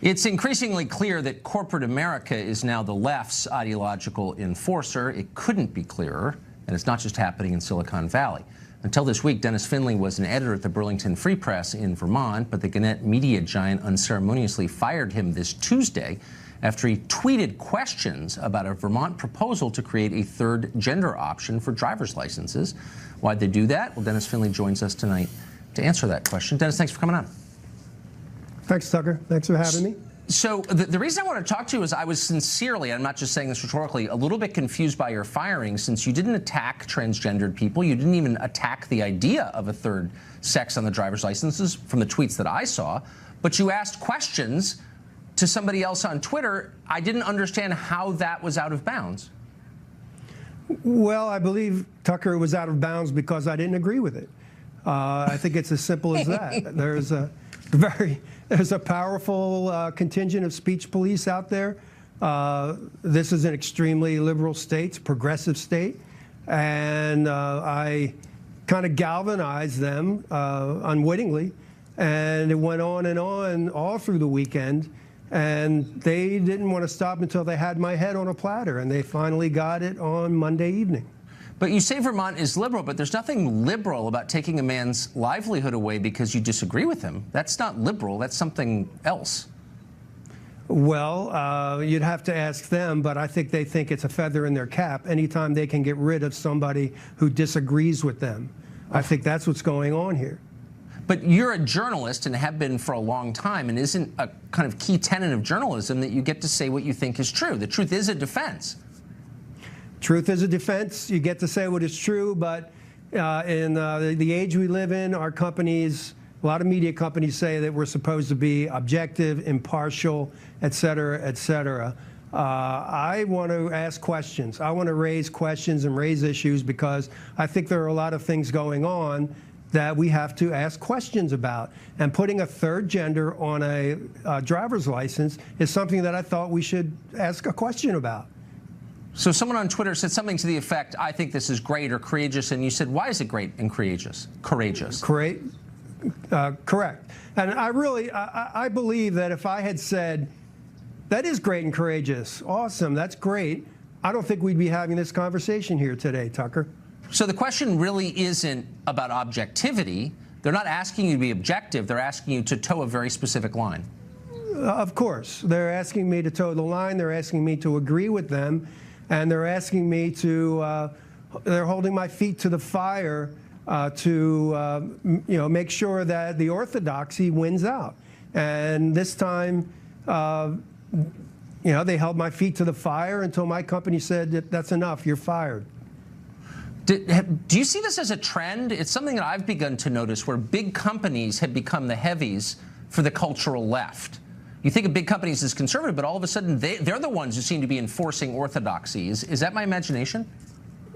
It's increasingly clear that corporate America is now the left's ideological enforcer. It couldn't be clearer, and it's not just happening in Silicon Valley. Until this week, Dennis Finley was an editor at the Burlington Free Press in Vermont, but the Gannett media giant unceremoniously fired him this Tuesday after he tweeted questions about a Vermont proposal to create a third gender option for driver's licenses. Why'd they do that? Well, Dennis Finley joins us tonight to answer that question. Dennis, thanks for coming on. Thanks, Tucker. Thanks for having me. So the reason I want to talk to you is I was sincerely, I'm not just saying this rhetorically, a little bit confused by your firing, since you didn't attack transgendered people. You didn't even attack the idea of a third sex on the driver's licenses from the tweets that I saw, but you asked questions to somebody else on Twitter. I didn't understand how that was out of bounds. Well, I believe, Tucker, it was out of bounds because I didn't agree with it. I think it's as simple as that. There's a powerful contingent of speech police out there. This is an extremely liberal state, progressive state, and I kind of galvanized them unwittingly, and it went on and on all through the weekend, and they didn't want to stop until they had my head on a platter, and they finally got it on Monday evening. But you say Vermont is liberal, but there's nothing liberal about taking a man's livelihood away because you disagree with him. That's not liberal. That's something else. Well, you'd have to ask them, but I think they think it's a feather in their cap anytime they can get rid of somebody who disagrees with them. I think that's what's going on here. But you're a journalist and have been for a long time, and isn't a kind of key tenet of journalism that you get to say what you think is true? The truth is a defense. Truth is a defense. You get to say what is true, but in the age we live in, our companies, a lot of media companies say that we're supposed to be objective, impartial, et cetera, et cetera. I want to ask questions. I want to raise questions and raise issues because I think there are a lot of things going on that we have to ask questions about. And putting a third gender on a driver's license is something that I thought we should ask a question about. So someone on Twitter said something to the effect, I think this is great or courageous, and you said, why is it great and courageous? Courageous. Correct. And I believe that if I had said, that is great and courageous, awesome, that's great, I don't think we'd be having this conversation here today, Tucker. So the question really isn't about objectivity. They're not asking you to be objective. They're asking you to toe a very specific line. Of course. They're asking me to toe the line. They're asking me to agree with them. And they're asking me to, they're holding my feet to the fire to make sure that the orthodoxy wins out. And this time, they held my feet to the fire until my company said that that's enough, you're fired. Do you see this as a trend? It's something that I've begun to notice where big companies have become the heavies for the cultural left. You think of big companies as conservative, but all of a sudden they're the ones who seem to be enforcing orthodoxy. Is that my imagination?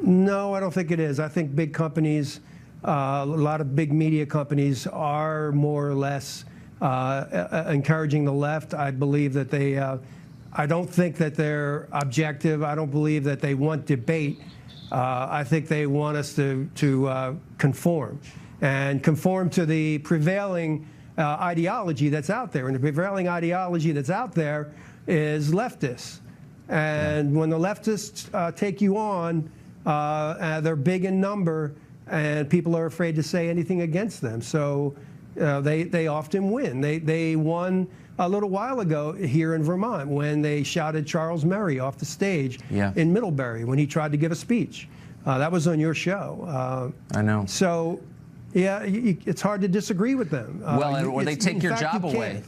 No, I don't think it is. I think big companies, a lot of big media companies are more or less encouraging the left. I believe that they, I don't think that they're objective. I don't believe that they want debate. I think they want us to conform to the prevailing ideology that's out there. And the prevailing ideology that's out there is leftist. And when the leftists take you on, they're big in number, and people are afraid to say anything against them. So they often win. They won a little while ago here in Vermont when they shouted Charles Murray off the stage in Middlebury when he tried to give a speech. That was on your show. I know. So, yeah, it's hard to disagree with them. Or they take your job away.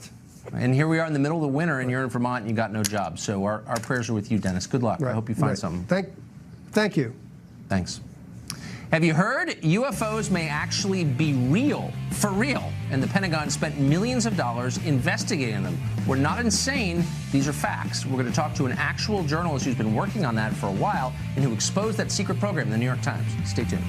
And here we are in the middle of the winter, and you're in Vermont, and you got no job. So our prayers are with you, Dennis. Good luck. Right. I hope you find something. Thank you. Thanks. Have you heard? UFOs may actually be real, for real, and the Pentagon spent millions of dollars investigating them. We're not insane. These are facts. We're going to talk to an actual journalist who's been working on that for a while and who exposed that secret program in the New York Times. Stay tuned.